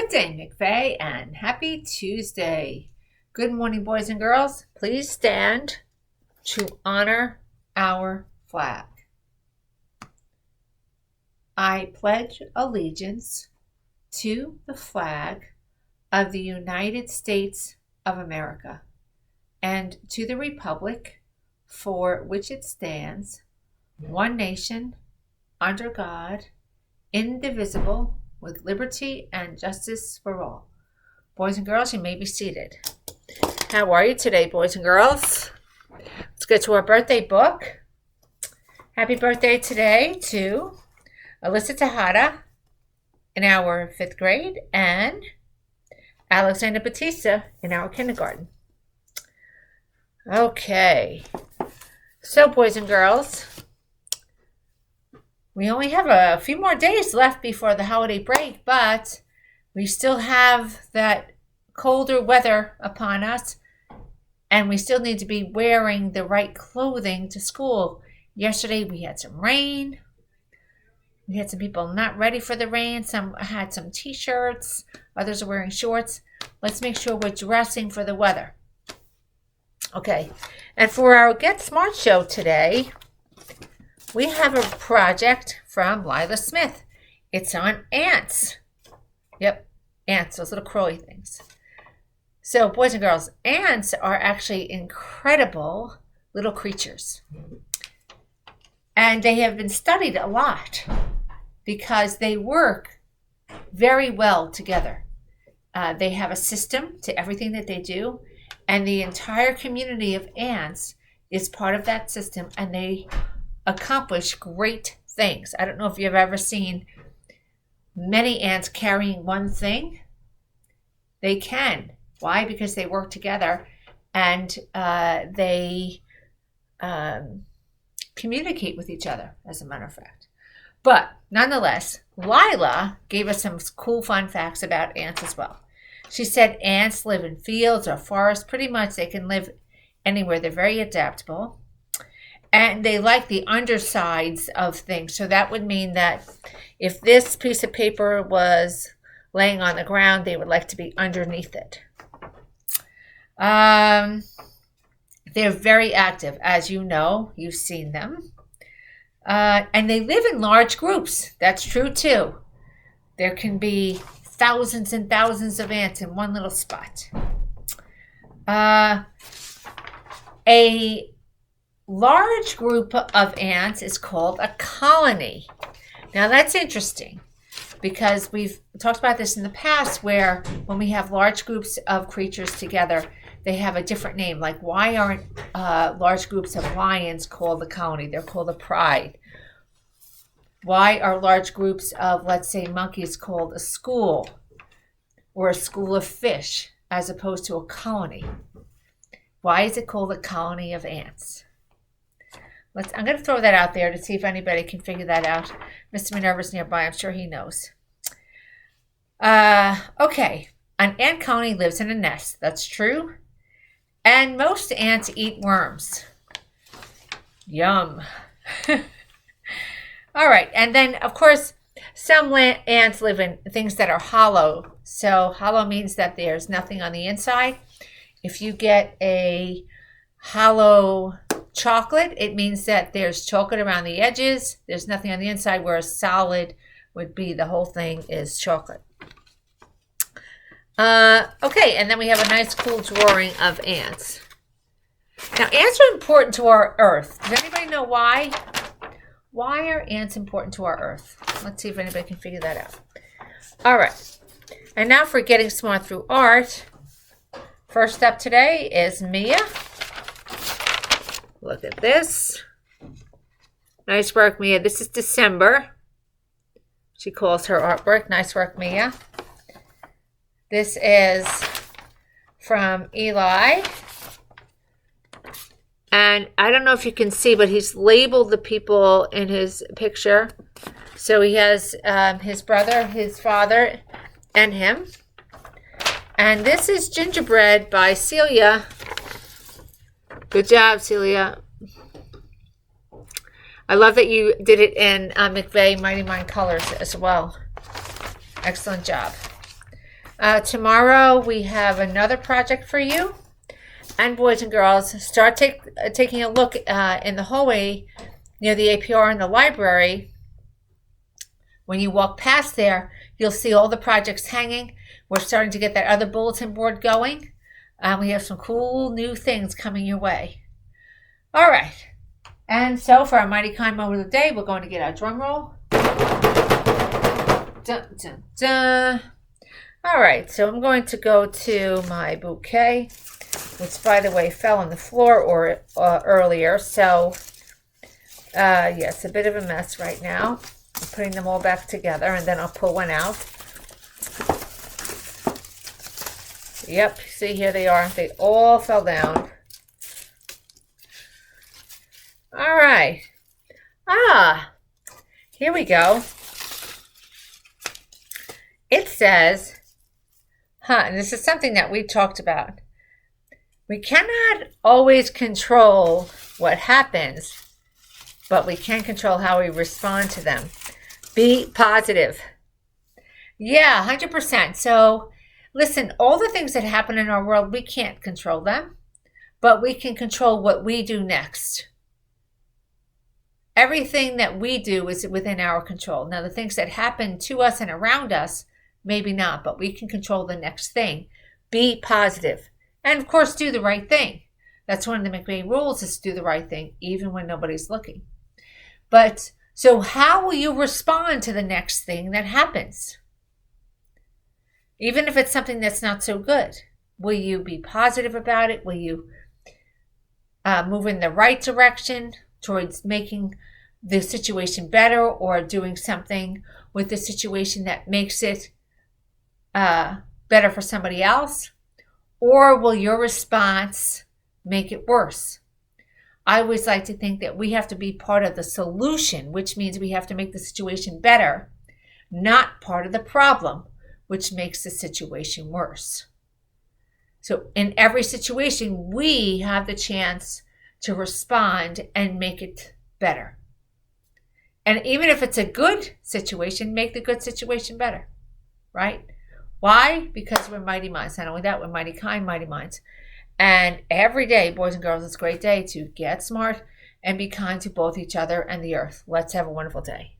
Good day, McVeigh, and happy Tuesday. Good morning, boys and girls. Please stand to honor our flag. I pledge allegiance to the flag of the United States of America and to the republic for which it stands, one nation, under God, indivisible, with liberty and justice for all. Boys and girls, you may be seated. How are you today, boys and girls? Let's get to our birthday book. Happy birthday today to Alyssa Tejada in our 5th grade and Alexander Batista in our kindergarten. Okay, so boys and girls, we only have a few more days left before the holiday break, but we still have that colder weather upon us, and we still need to be wearing the right clothing to school. Yesterday we had some rain. We had some people not ready for the rain. Some had some t-shirts. Others are wearing shorts. Let's make sure we're dressing for the weather. Okay, and for our Get Smart show today, we have a project from Lila Smith. It's on ants. Yep, ants, those little crawly things. So, boys and girls, ants are actually incredible little creatures. And they have been studied a lot because they work very well together. They have a system to everything that they do, and the entire community of ants is part of that system, and they accomplish great things. I don't know if you've ever seen many ants carrying one thing. They can. Why? Because they work together and they communicate with each other, as a matter of fact. But nonetheless, Lila gave us some cool fun facts about ants as well. She said ants live in fields or forests. Pretty much they can live anywhere. They're very adaptable. And they like the undersides of things. So that would mean that if this piece of paper was laying on the ground, they would like to be underneath it. They're very active. As you know, you've seen them. And they live in large groups. That's true too. There can be thousands and thousands of ants in one little spot. A large group of ants is called a colony. Now that's interesting because we've talked about this in the past where when we have large groups of creatures together, they have a different name. Like why aren't large groups of lions called the colony? They're called a pride. Why are large groups of, let's say, monkeys called a school or a school of fish as opposed to a colony? Why is it called a colony of ants? I'm going to throw that out there to see if anybody can figure that out. Mr. Minerva's nearby. I'm sure he knows. Okay. An ant colony lives in a nest. That's true. And most ants eat worms. Yum. All right. And then, of course, some ants live in things that are hollow. So hollow means that there's nothing on the inside. If you get a hollow chocolate, it means that there's chocolate around the edges. There's nothing on the inside, whereas solid would be the whole thing is chocolate. Okay, and then we have a nice cool drawing of ants. Now, ants are important to our earth. Does anybody know why? Why are ants important to our earth? Let's see if anybody can figure that out. All right, and now for Getting Smart Through Art. First up today is Mia. Look at this. Nice work, Mia. This is December. She calls her artwork. Nice work, Mia. This is from Eli. And I don't know if you can see, but he's labeled the people in his picture. So he has his brother, his father, and him. And this is Gingerbread by Celia. Good job, Celia. I love that you did it in McVeigh Mighty Mind colors as well. Excellent job. Tomorrow we have another project for you. And boys and girls, start taking a look in the hallway near the APR in the library. When you walk past there, you'll see all the projects hanging. We're starting to get that other bulletin board going. We have some cool new things coming your way. All right. And so for our Mighty Kind moment of the day, we're going to get our drum roll. Dun, dun, dun. All right. So I'm going to go to my bouquet, which, by the way, fell on the floor earlier. So, it's a bit of a mess right now. I'm putting them all back together, and then I'll pull one out. Yep, see, here they are. They all fell down. All right. Here we go. It says, and this is something that we talked about. We cannot always control what happens, but we can control how we respond to them. Be positive. Yeah, 100%. So, listen, all the things that happen in our world, we can't control them, but we can control what we do next. Everything that we do is within our control. Now, the things that happen to us and around us, maybe not, but we can control the next thing. Be positive. And, of course, do the right thing. That's one of the McVeigh rules, is to do the right thing, even when nobody's looking. But, so how will you respond to the next thing that happens? Even if it's something that's not so good, will you be positive about it? Will you move in the right direction towards making the situation better, or doing something with the situation that makes it better for somebody else? Or will your response make it worse? I always like to think that we have to be part of the solution, which means we have to make the situation better, not part of the problem, which makes the situation worse. So in every situation, we have the chance to respond and make it better. And even if it's a good situation, make the good situation better, right? Why? Because we're mighty minds. Not only that, we're mighty kind, mighty minds. And every day, boys and girls, it's a great day to get smart and be kind to both each other and the earth. Let's have a wonderful day.